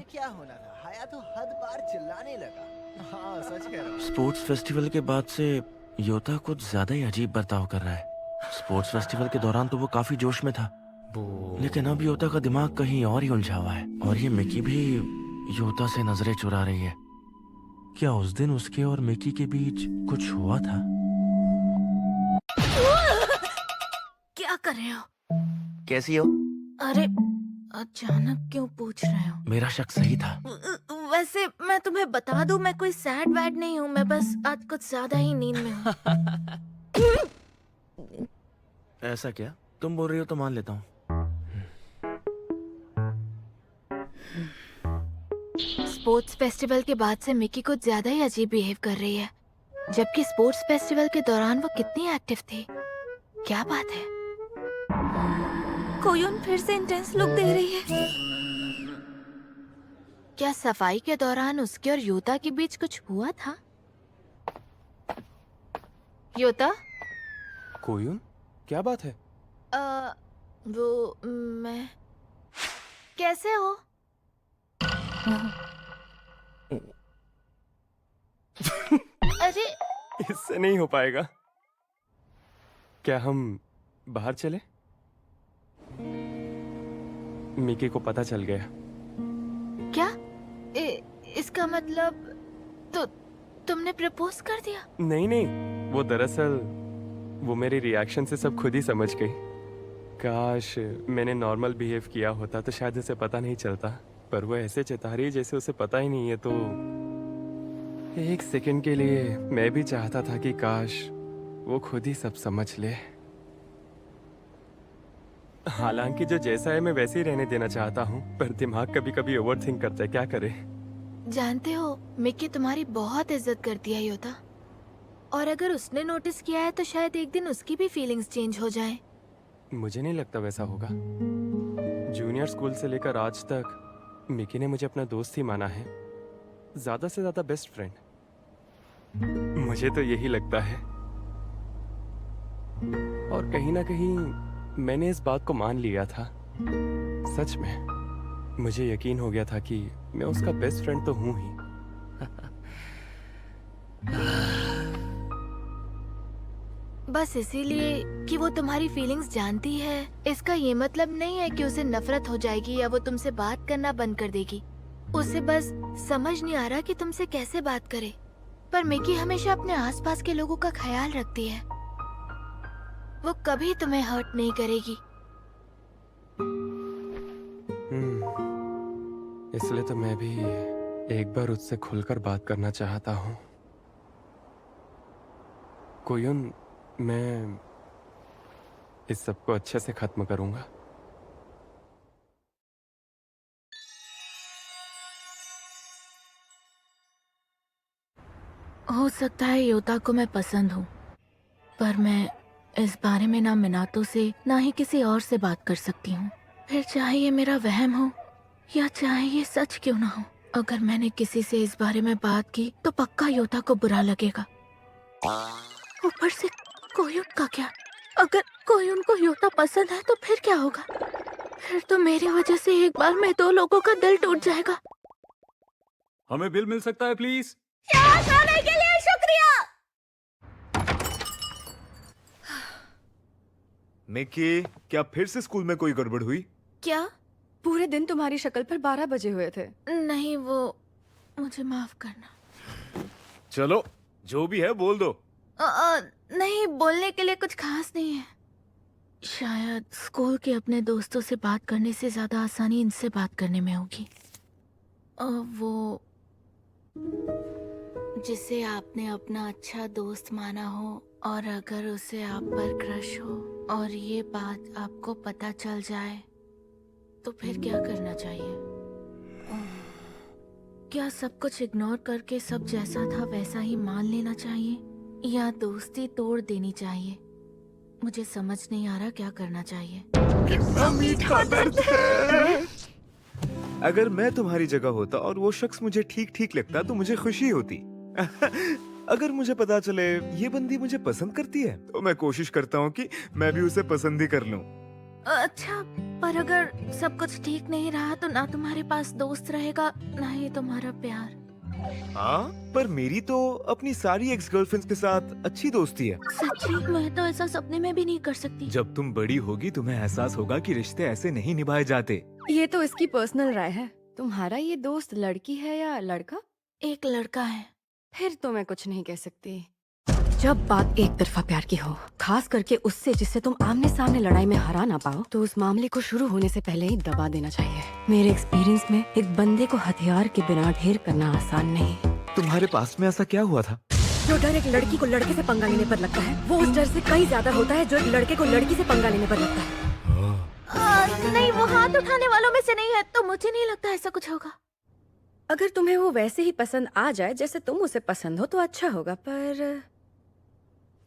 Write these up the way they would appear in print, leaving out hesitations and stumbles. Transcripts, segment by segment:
क्या होना था, हाया तो हद पार चिल्लाने लगा। हाँ सच कह रहा हूँ। स्पोर्ट्स फेस्टिवल के बाद से योता कुछ ज्यादा ही अजीब बर्ताव कर रहा है। स्पोर्ट्स फेस्टिवल के दौरान तो वो काफी जोश में था, लेकिन अब योता का दिमाग कहीं और ही उलझा हुआ है। और ये मिकी भी योता से नजरें चुरा रही है। क्या उस दिन उसके और मिकी के बीच कुछ हुआ था? क्या कर रहे हो? कैसी हो? अरे अचानक क्यों पूछ रहे हो? मेरा शक सही था। वैसे मैं तुम्हें बता दूं, मैं कोई सैड वैड नहीं हूँ, मैं बस आज कुछ ज्यादा ही नींद में हूँ। ऐसा क्या? तुम बोल रही हो तो मान लेता हूँ। स्पोर्ट्स फेस्टिवल के बाद से मिकी कुछ ज्यादा ही अजीब बिहेव कर रही है, जबकि स्पोर्ट्स फेस्टिवल के दौरान वो कितनी एक्टिव थी। क्या बात है? कोयुन फिर से इंटेंस लुक दे रही है। क्या सफाई के दौरान उसके और योता के बीच कुछ हुआ था? योता? कोयुन, क्या बात है? वो मैं कैसे हो? अरे इससे नहीं हो पाएगा। क्या हम बाहर चले? मिकी को पता चल गया। क्या? इसका मतलब तो तुमने प्रपोज कर दिया? नहीं नहीं, वो दरअसल वो मेरे रिएक्शन से सब खुद ही समझ गई। काश मैंने नॉर्मल बिहेव किया होता तो शायद उसे पता नहीं चलता, पर वो ऐसे चिता रही है जैसे उसे पता ही नहीं है। तो एक सेकंड के लिए मैं भी चाहता था कि काश वो खुद ही सब समझ ले। हालांकि जो जैसा है मैं वैसे ही रहने देना चाहता हूँ, पर दिमाग कभी कभी ओवरथिंक करता है, क्या करे। जानते हो, मिक्की तुम्हारी बहुत इज्जत करती है योता, और अगर उसने नोटिस किया है तो शायद एक दिन उसकी भी फीलिंग्स चेंज हो जाए। मुझे नहीं लगता वैसा होगा। जूनियर स्कूल से लेकर आज तक मिकी ने मुझे अपना दोस्त ही माना है, ज्यादा से ज्यादा बेस्ट फ्रेंड। मुझे तो यही लगता है, और कहीं ना कहीं मैंने इस बात को मान लिया था। सच में मुझे यकीन हो गया था कि मैं उसका बेस्ट फ्रेंड तो हूं ही। बस इसीलिए कि वो तुम्हारी फीलिंग्स जानती है, इसका ये मतलब नहीं है कि उसे नफरत हो जाएगी या वो तुमसे बात करना बंद कर देगी। उसे बस समझ नहीं आ रहा कि तुमसे कैसे बात करे। पर मिकी हमेशा अपने आसपास के लोगों का ख्याल रखती है, वो कभी तुम्हें हर्ट नहीं करेगी। इसलिए तो मैं भी एक बार उससे खुलकर बात करना चाहता हूँ। कोयुन, मैं इस सबको अच्छे से खत्म करूंगा। हो सकता है योता को मैं पसंद हूँ, पर मैं इस बारे में ना मिनातो से ना ही किसी और से बात कर सकती हूँ। फिर चाहे ये मेरा वहम हो या चाहे ये सच क्यों ना हो, अगर मैंने किसी से इस बारे में बात की तो पक्का योता को बुरा लगेगा। ऊपर से कोयुन का क्या? अगर कोयुन को योता पसंद है तो फिर क्या होगा? फिर तो मेरी वजह से एक बार में 2 लोगों का दिल टूट जाएगा। हमें बिल मिल सकता है प्लीज? खाने के लिए शुक्रिया। मिकी, क्या फिर से स्कूल में कोई गड़बड़ हुई? क्या? पूरे दिन तुम्हारी शक्ल पर 12 बजे हुए थे। नहीं, वो मुझे माफ करना। चलो, जो भी है बोल दो। नहीं, बोलने के लिए कुछ खास नहीं है। शायद स्कूल के अपने दोस्तों से बात करने से ज्यादा आसानी इनसे बात करने में होगी। वो जिसे आपने अपना अच्छा दोस्त माना हो और अगर उसे आप पर क्रश हो और ये बात आपको पता चल जाए तो फिर क्या करना चाहिए? क्या सब कुछ इग्नोर करके सब जैसा था वैसा ही मान लेना चाहिए या दोस्ती तोड़ देनी चाहिए? मुझे समझ नहीं आ रहा क्या करना चाहिए। कितना मीठा दर्द है। अगर मैं तुम्हारी जगह होता और वो शख्स मुझे ठीक ठीक लगता तो मुझे खुशी होती। अगर मुझे पता चले ये बंदी मुझे पसंद करती है तो मैं कोशिश करता हूँ कि मैं भी उसे पसंद ही कर लूं। अच्छा, पर अगर सब कुछ ठीक नहीं रहा तो ना तुम्हारे पास दोस्त रहेगा ना ही तुम्हारा प्यार। हाँ, पर मेरी तो अपनी सारी एक्स गर्लफ्रेंड्स के साथ अच्छी दोस्ती है। सच्ची मैं तो ऐसा सपने में भी नहीं कर सकती। जब तुम बड़ी होगी तुम्हें एहसास होगा कि रिश्ते ऐसे नहीं निभाए जाते। ये तो इसकी पर्सनल राय है। तुम्हारा ये दोस्त लड़की है या लड़का? एक लड़का है। फिर तो मैं कुछ नहीं कह सकती। जब बात एक तरफा प्यार की हो, खास करके उससे जिससे तुम आमने सामने लड़ाई में हरा ना पाओ, तो उस मामले को शुरू होने से पहले ही दबा देना चाहिए। मेरे एक्सपीरियंस में एक बंदे को हथियार के बिना ढेर करना आसान नहीं। तुम्हारे पास में ऐसा क्या हुआ था? जो डर एक लड़की को लड़के से पंगा लेने पर लगता है, वो उस डर से कहीं ज्यादा होता है जो एक लड़के को लड़की से पंगा लेने पर लगता है। नहीं, वो हाथ उठाने वालों में से नहीं है, तो मुझे नहीं लगता ऐसा कुछ होगा। अगर तुम्हें वो वैसे ही पसंद आ जाए जैसे तुम उसे पसंद हो तो अच्छा होगा, पर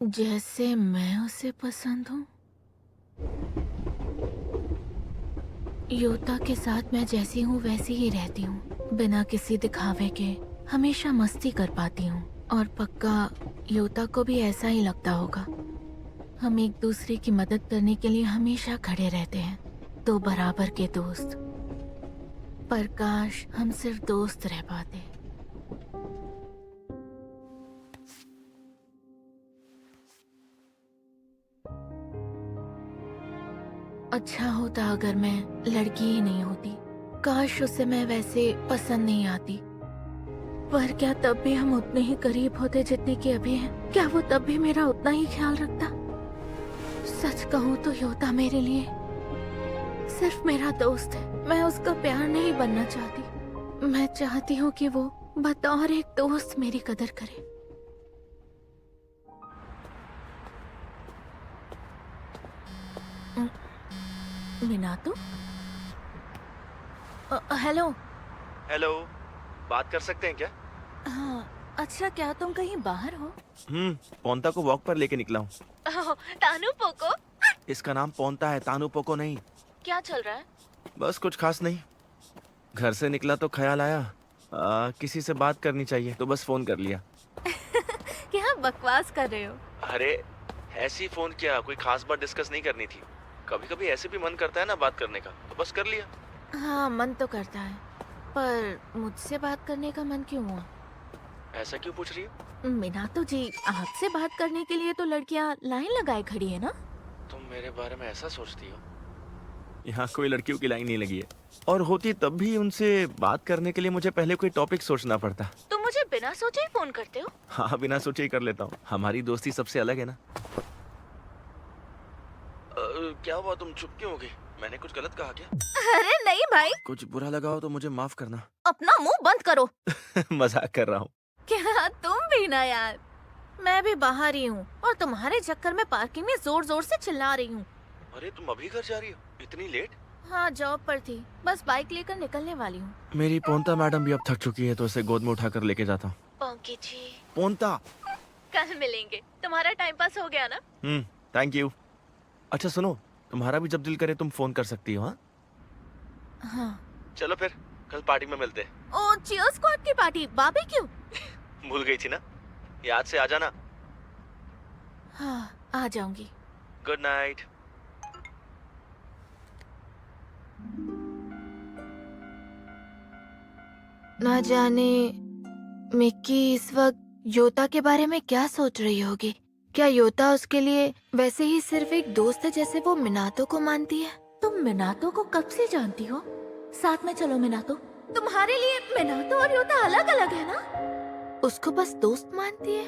जैसे मैं उसे पसंद हूँ। योता के साथ मैं जैसी हूँ वैसी ही रहती हूँ, बिना किसी दिखावे के हमेशा मस्ती कर पाती हूँ। और पक्का योता को भी ऐसा ही लगता होगा। हम एक दूसरे की मदद करने के लिए हमेशा खड़े रहते हैं, दो बराबर के दोस्त। पर काश हम सिर्फ दोस्त रह पाते। अच्छा होता अगर मैं लड़की ही नहीं होती। काश उसे मैं वैसे पसंद नहीं आती। पर क्या तब भी हम उतने ही करीब होते जितने कि अभी हैं? क्या वो तब भी मेरा उतना ही ख्याल रखता? सच कहूँ तो योता मेरे लिए सिर्फ मेरा दोस्त है। मैं उसका प्यार नहीं बनना चाहती। मैं चाहती हूँ कि वो बतौर एक दोस्त मेरी कदर करे। मीनातो? हेलो। हेलो, बात कर सकते हैं क्या? हाँ, अच्छा क्या तुम कहीं बाहर हो? पोंता को वॉक पर लेके निकला हूँ। तानू पोको? इसका नाम पोंता है, तानू पोको नहीं। क्या चल रहा है? बस कुछ खास नहीं। घर से निकला तो ख्याल आया किसी से बात करनी चाहिए, तो बस फोन कर लिया। क्या बकवास कर रहे हो? अरे ऐसी फोन किया, कोई खास बात डिस्कस नहीं करनी थी। कभी कभी ऐसे भी मन करता है ना बात करने का, तो बस कर लिया। हाँ, मन तो करता है, पर मुझसे बात करने का मन क्यों हुआ? ऐसा क्यों पूछ रही हो? मीनातो जी, आपसे बात करने के लिए तो लड़कियां लाइन लगाए खड़ी है ना? तुम मेरे बारे में ऐसा सोचती हो? यहाँ कोई लड़कियों की लाइन नहीं लगी है, और होती तब भी उनसे बात करने के लिए मुझे पहले कोई टॉपिक सोचना पड़ता। तुम मुझे बिना सोचे ही फोन करते हो? हाँ, बिना सोचे ही कर लेता हूँ। हमारी दोस्ती सबसे अलग है ना। क्या हुआ, तुम चुप क्यों हो गई? मैंने कुछ गलत कहा क्या? अरे नहीं भाई, कुछ बुरा लगा हो तो मुझे माफ करना। अपना मुंह बंद करो। मजाक कर रहा हूँ। क्या तुम भी ना यार। मैं भी बाहर ही हूँ और तुम्हारे चक्कर में पार्किंग में जोर जोर से चिल्ला रही हूँ। अरे तुम अभी घर जा रही हो? इतनी लेट? हाँ, जॉब पर थी, बस बाइक लेकर निकलने वाली हूँ। मेरी पोंता मैडम भी अब थक चुकी है, तो उसे गोद में उठाकर लेके जाता हूँ। पोंकी जी, पोंता, कल मिलेंगे। तुम्हारा टाइम पास हो गया ना? Thank you. अच्छा सुनो, तुम्हारा भी जब दिल करे तुम फोन कर सकती हो। हाँ हाँ। चलो फिर कल पार्टी में मिलते हैं। ओ, चियर स्क्वाड की पार्टी, बारबेक्यू? भूल गई थी ना, याद से आ जाना। हाँ, आ जाऊंगी। Good night. ना जाने मिक्की इस वक्त योता के बारे में क्या सोच रही होगी। क्या योता उसके लिए वैसे ही सिर्फ एक दोस्त है जैसे वो मिनातो को मानती है? तुम मिनातो को कब से जानती हो? साथ में चलो मिनातो। तुम्हारे लिए मिनातो और योता अलग अलग है ना? उसको बस दोस्त मानती है?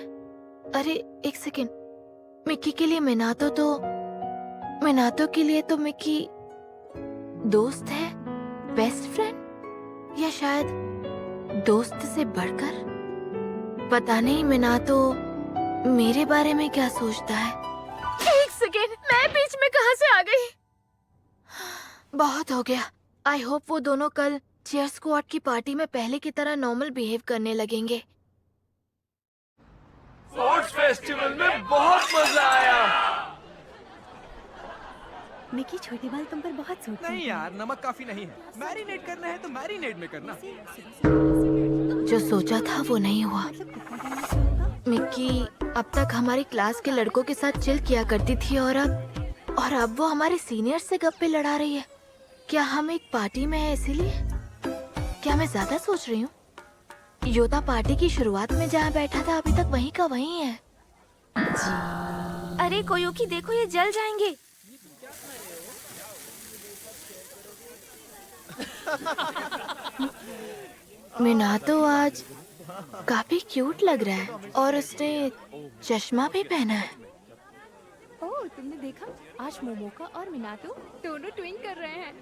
अरे एक सेकेंड, मिक्की के लिए मिनातो के लिए तो मिक्की दोस्त है, बेस्ट फ्रेंड, या शायद दोस्त से बढ़कर? पता नहीं मिनातो मेरे बारे में क्या सोचता है। एक सेकेंड, मैं बीच में कहाँ से आ गई? बहुत हो गया। आई होप वो दोनों कल चीयर स्क्वाड की पार्टी में पहले की तरह नॉर्मल बिहेव करने लगेंगे। स्पोर्ट्स फेस्टिवल में बहुत मजा आया। मिकी, छोटे बाल तुम पर बहुत सूट नहीं यार, नमक काफी नहीं है। मैरिनेट करना है तो मैरिनेट में करना। जो सोचा था वो नहीं हुआ। मिक्की अब तक हमारी क्लास के लड़कों के साथ चिल किया करती थी और अब वो हमारे सीनियर से गप्पे लड़ा रही है। क्या हम एक पार्टी में हैं इसीलिए? क्या मैं ज्यादा सोच रही हूँ? योता पार्टी की शुरुआत में जहाँ बैठा था अभी तक वहीं का वहीं है। अरे कोयोकी देखो, ये जल जाएंगे। मिनातो आज काफी क्यूट लग रहा है और उसने चश्मा भी पहना है। ओह, तुमने देखा? आज मोमोका और मिनातो दोनों ट्विन कर रहे हैं।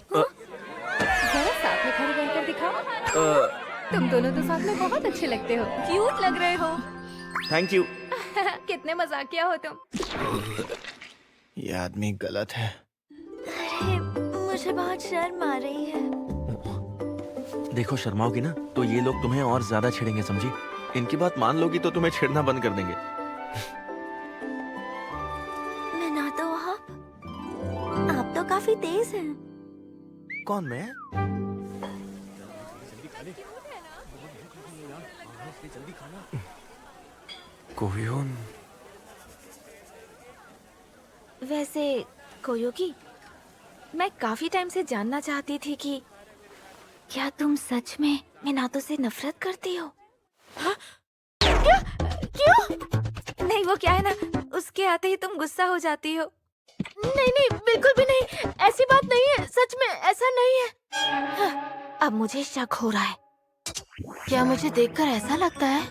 जरा साथ में खड़े बनकर दिखाओ। तुम दोनों तो साथ में बहुत अच्छे लगते हो, क्यूट लग रहे हो। Thank you. कितने मजाकिया हो तुम। ये आदमी गलत है। अरे मुझे बहुत शर्म आ रही है। देखो, शर्माओगी ना तो ये लोग तुम्हें और ज्यादा छेड़ेंगे, समझी? इनकी बात मान लोगी तो तुम्हें छेड़ना बंद कर देंगे। मिनातो, आप तो काफी तेज हैं। कौन, मैं? कोयोन। वैसे कोयोकी, मैं काफी टाइम से जानना चाहती थी कि क्या तुम सच में मिनातो से नफरत करती हो? हाँ? क्यों? नहीं, वो क्या है ना, उसके आते ही तुम गुस्सा हो जाती हो। नहीं नहीं, बिल्कुल भी नहीं, ऐसी बात नहीं है, सच में ऐसा नहीं है। हाँ, अब मुझे शक हो रहा है। क्या मुझे देखकर ऐसा लगता है?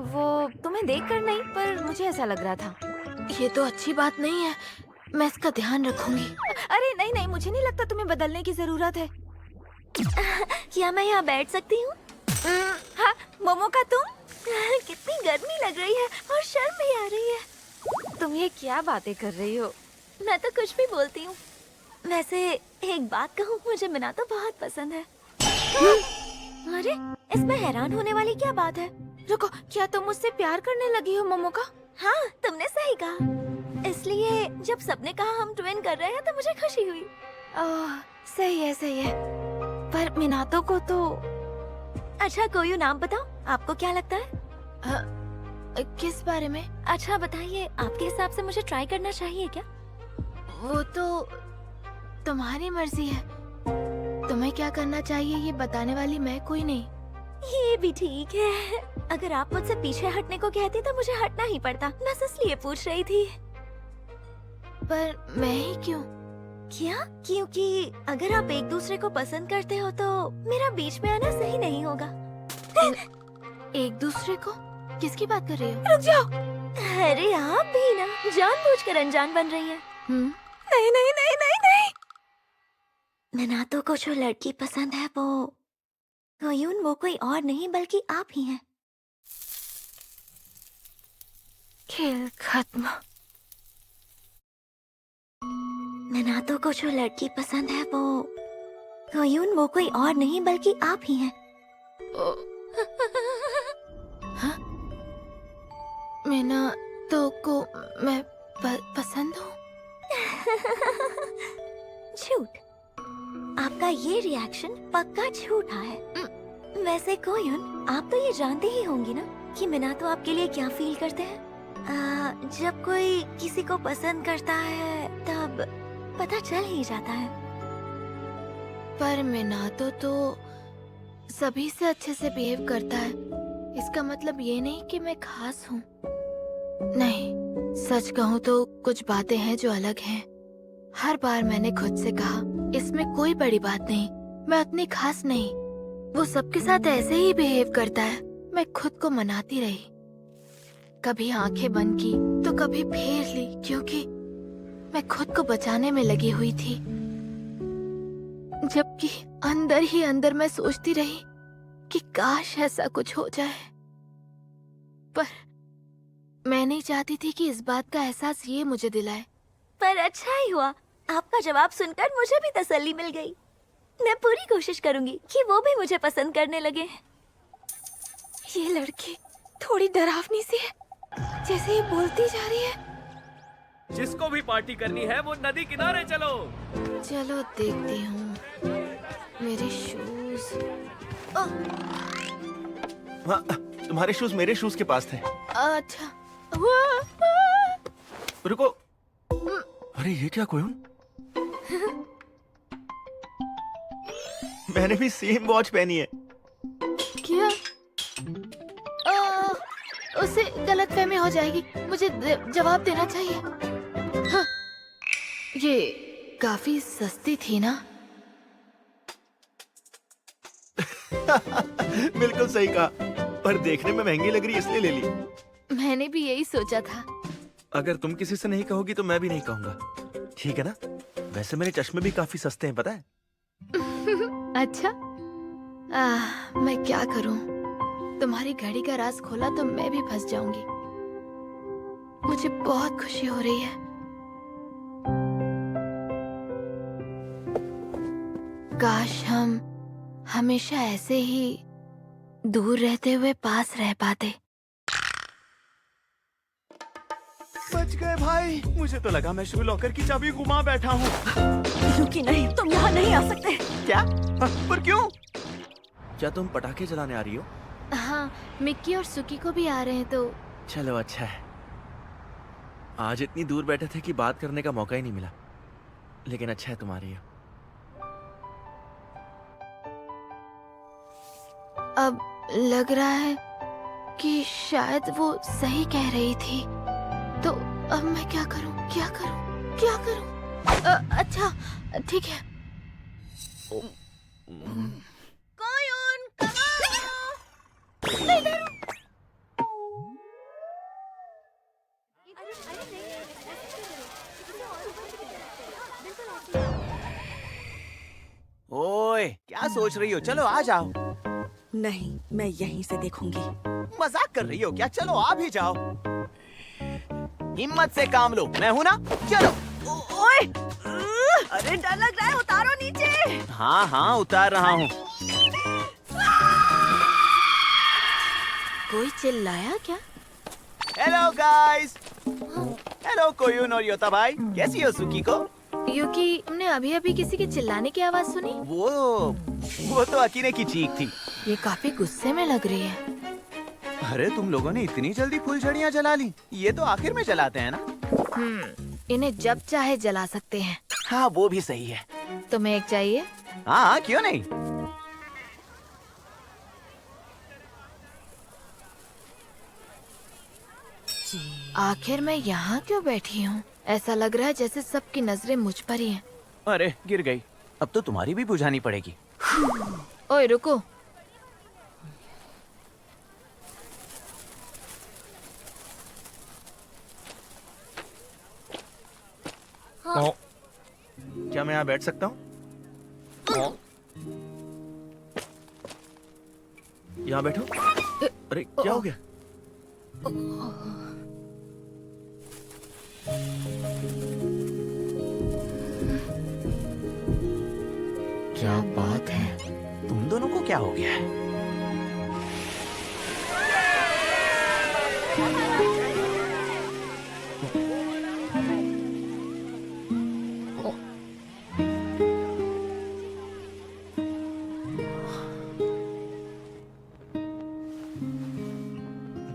वो तुम्हें देखकर नहीं, पर मुझे ऐसा लग रहा था। ये तो अच्छी बात नहीं है, मैं इसका ध्यान रखूंगी। अरे नहीं नहीं, मुझे नहीं लगता तुम्हें बदलने की जरूरत है। क्या मैं यहाँ बैठ सकती हूँ? हाँ, मोमोका तुम? कितनी गर्मी लग रही है और शर्म भी आ रही है। तुम ये क्या बातें कर रही हो? मैं तो कुछ भी बोलती हूँ। वैसे एक बात कहूँ, मुझे मिनातो बहुत पसंद है। अरे इसमें हैरान होने वाली क्या बात है? रुको, क्या तुम मुझसे प्यार करने लगी हो मोमोका? हाँ, तुमने सही कहा। इसलिए जब सबने कहा हम ट्विन कर रहे हैं तो मुझे खुशी हुई। ओह, सही है सही है। पर मिनातो को तो... अच्छा, कोई नाम बताओ, आपको क्या लगता है? किस बारे में? अच्छा बताइए, आपके हिसाब से मुझे ट्राई करना चाहिए क्या? वो तो तुम्हारी मर्जी है। तुम्हें क्या करना चाहिए ये बताने वाली मैं कोई नहीं। ये भी ठीक है। अगर आप मुझसे पीछे हटने को कहती तो मुझे हटना ही पड़ता। बस इसलिए पूछ रही थी। पर मैं ही क्यों? क्या? क्योंकि अगर आप एक दूसरे को पसंद करते हो तो मेरा बीच में आना सही नहीं होगा। एक दूसरे को? किसकी बात कर रही हो? रुक जाओ। अरे आप भी ना जानबूझकर अनजान बन रही है। नहीं नहीं नहीं नहीं नहीं। मिनातो को जो लड़की पसंद है वो कोयून, वो कोई और नहीं बल्कि आप ही हैं। खेल खत्म। मिनातो को जो लड़की पसंद है वो कोयून, वो कोई और नहीं बल्कि आप ही हैं। हाँ? मिनातो को मैं पसंद हूँ? झूठ। आपका ये रिएक्शन पक्का झूठा है। वैसे कोयुन, आप तो ये जानते ही होंगी ना कि मिनातो आपके लिए क्या फील करते हैं। जब कोई किसी को पसंद करता है तब पता चल ही जाता है। पर मिनातो तो सभी से अच्छे से बिहेव करता है। इसका मतलब ये नहीं कि मैं खास हूँ। नहीं, सच कहूँ तो कुछ बातें हैं जो अलग हैं। हर बार मैंने खुद से कहा इसमें कोई बड़ी बात नहीं, मैं उतनी खास नहीं। वो सबके साथ ऐसे ही बिहेव करता है। मैं खुद को मनाती रही, कभी आंखें बंद की तो कभी फेर ली, क्योंकि मैं खुद को बचाने में लगी हुई थी। जबकि अंदर ही अंदर मैं सोचती रही कि काश ऐसा कुछ हो जाए। पर मैं नहीं चाहती थी कि इस बात का एहसास ये मुझे दिलाए। पर अच्छा ही हुआ, आपका जवाब सुनकर मुझे भी तसल्ली मिल गई। मैं पूरी कोशिश करूंगी कि वो भी मुझे पसंद करने लगे। ये लड़की थोड़ी डरावनी सी है, जैसे ये बोलती जा रही है। जिसको भी पार्टी करनी है वो नदी किनारे चलो। चलो देखती हूँ। मेरे शूज। हाँ, तुम्हारे शूज मेरे शूज के पास थे। अच्छा। रुको। अरे ये क्या कोयून? मैंने भी सेम वॉच पहनी है। क्या? उससे गलतफहमी हो जाएगी, मुझे जवाब देना चाहिए। हाँ, ये काफी सस्ती थी ना? बिल्कुल सही कहा, पर देखने में महंगी लग रही इसलिए ले ली। मैंने भी यही सोचा था। अगर तुम किसी से नहीं कहोगी तो मैं भी नहीं कहूंगा, ठीक है ना? वैसे मेरे चश्मे भी काफी सस्ते हैं, पता है? अच्छा, मैं क्या करूं? तुम्हारी घड़ी का राज खोला तो मैं भी फंस जाऊंगी। मुझे बहुत खुशी हो रही है। काश हम हमेशा ऐसे ही दूर रहते हुए पास रह पाते। बच गए भाई, मुझे तो लगा मैं शू लॉकर की चाबी घुमा बैठा हूँ। युकी नहीं, तुम यहाँ नहीं आ सकते। क्या? पर क्यों? क्या तुम पटाखे जलाने आ रही हो? हाँ, मिक्की और सुकी को भी आ रहे हैं तो। चलो अच्छा है, आज इतनी दूर बैठे थे कि बात करने का मौका ही नहीं मिला, लेकिन अच्छा है तुम आ रही हो। अब लग रहा है कि शायद वो सही कह रही थी, तो अब मैं क्या करूं? क्या करूं? क्या करूं? अच्छा, ठीक है। ओए, क्या सोच रही हो? चलो आ जाओ। नहीं, मैं यहीं से देखूंगी। मजाक कर रही हो क्या? चलो आ भी जाओ। हिम्मत से काम लो, मैं हूं ना। चलो। ओए! अरे डर लग रहा है, उतारो नीचे। हाँ हाँ, उतार रहा हूँ। कोई चिल्लाया क्या? Hello guys. हेलो कोयुन और योता भाई, कैसी हो सुकी को? युकी, तुमने अभी अभी किसी के चिल्लाने की आवाज सुनी? वो तो अकीने की चीख थी। ये काफी गुस्से में लग रही है। अरे तुम लोगों ने इतनी जल्दी फुलझड़ियाँ जला ली? ये तो आखिर में जलाते हैं ना? इन्हें जब चाहे जला सकते हैं। हाँ वो भी सही है। तुम्हें एक चाहिए? हाँ क्यों नहीं। आखिर मैं यहाँ क्यों बैठी हूँ? ऐसा लग रहा है जैसे सबकी नजरें मुझ पर ही हैं। अरे गिर गई, अब तो तुम्हारी भी बुझानी पड़ेगी। ओए रुको, क्या मैं यहाँ बैठ सकता हूँ? यहाँ बैठो। अरे क्या हो गया? क्या बात है? तुम दोनों को क्या हो गया है?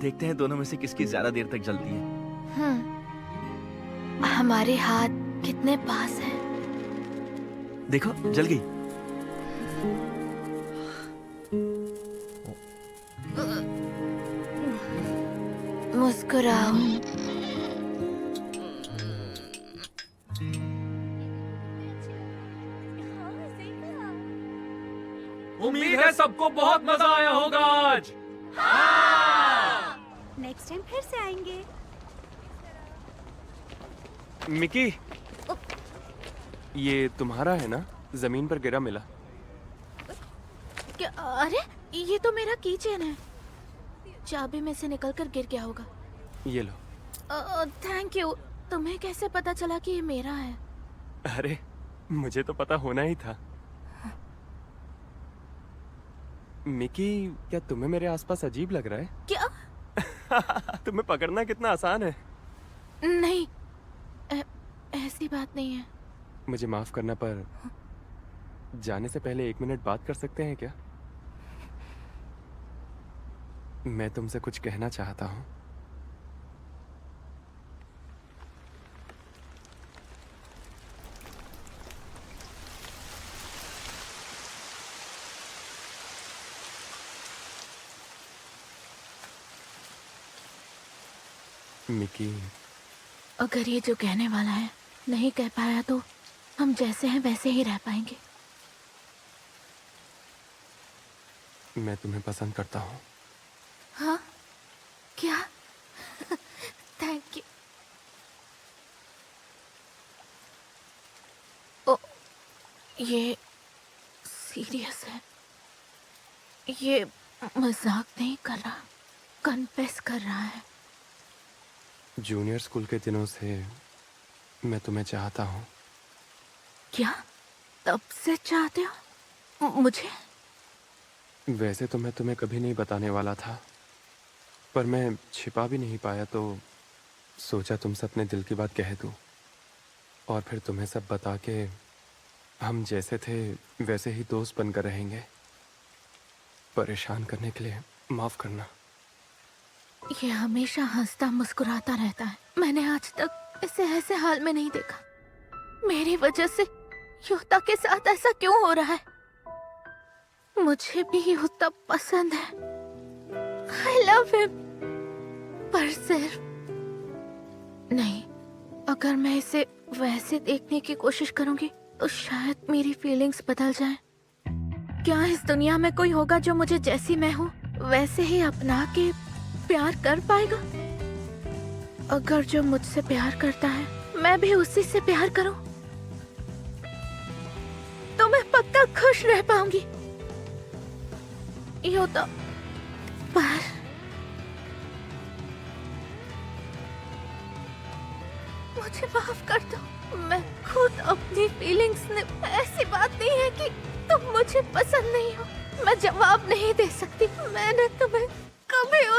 देखते हैं दोनों में से किसकी ज्यादा देर तक जलती है। हमारे हाथ कितने पास हैं? देखो जल गई। मुस्कुराओ। उम्मीद है सबको बहुत मजा आया होगा आज। नेक्स्ट टाइम फिर से आएंगे। मिकी, ये तुम्हारा है ना? जमीन पर गिरा मिला। क्या? अरे ये तो मेरा की चेन है। चाबी में से निकलकर गिर गया होगा। ये लो। Thank you. तुम्हें कैसे पता चला कि ये मेरा है? अरे मुझे तो पता होना ही था। मिकी, क्या तुम्हें मेरे आसपास अजीब लग रहा है? क्या? तुम्हें पकड़ना कितना आसान है। नहीं, ऐसी बात नहीं है। मुझे माफ करना, पर जाने से पहले 1 मिनट बात कर सकते हैं क्या? मैं तुमसे कुछ कहना चाहता हूँ। मिकी, अगर ये जो कहने वाला है नहीं कह पाया तो हम जैसे हैं वैसे ही रह पाएंगे। मैं तुम्हें पसंद करता हूँ। हाँ? क्या? Thank you. ओ, ये सीरियस है। ये मजाक नहीं कर रहा, कन्फेस कर रहा है। जूनियर स्कूल के दिनों से मैं तुम्हें चाहता हूँ। क्या? तब से चाहते हो मुझे? वैसे तो मैं तुम्हें कभी नहीं बताने वाला था, पर मैं छिपा भी नहीं पाया तो सोचा तुमसे अपने दिल की बात कह दूं और फिर तुम्हें सब बता के हम जैसे थे वैसे ही दोस्त बनकर रहेंगे। परेशान करने के लिए माफ करना। ये हमेशा हंसता मुस्कुराता रहता है। मैंने आज तक इसे ऐसे हाल में नहीं देखा। मेरी वजह से योता के साथ ऐसा क्यों हो रहा है? मुझे भी योता पसंद है। I love him। पर सिर्फ नहीं, अगर मैं इसे वैसे देखने की कोशिश करूंगी तो शायद मेरी फीलिंग्स बदल जाएं। क्या इस दुनिया में कोई होगा जो मुझे जैसी मैं हूँ वैसे ही अपना के प्यार कर पाएगा? अगर जो मुझसे प्यार करता है मैं भी उसी से प्यार करूं तो मैं पक्का खुश रह पाऊंगी। योता, पर मुझे माफ कर दो। मैं खुद अपनी फीलिंग्स ने, ऐसी बात नहीं है कि तुम मुझे पसंद नहीं हो। मैं जवाब नहीं दे सकती। मैंने तुम्हें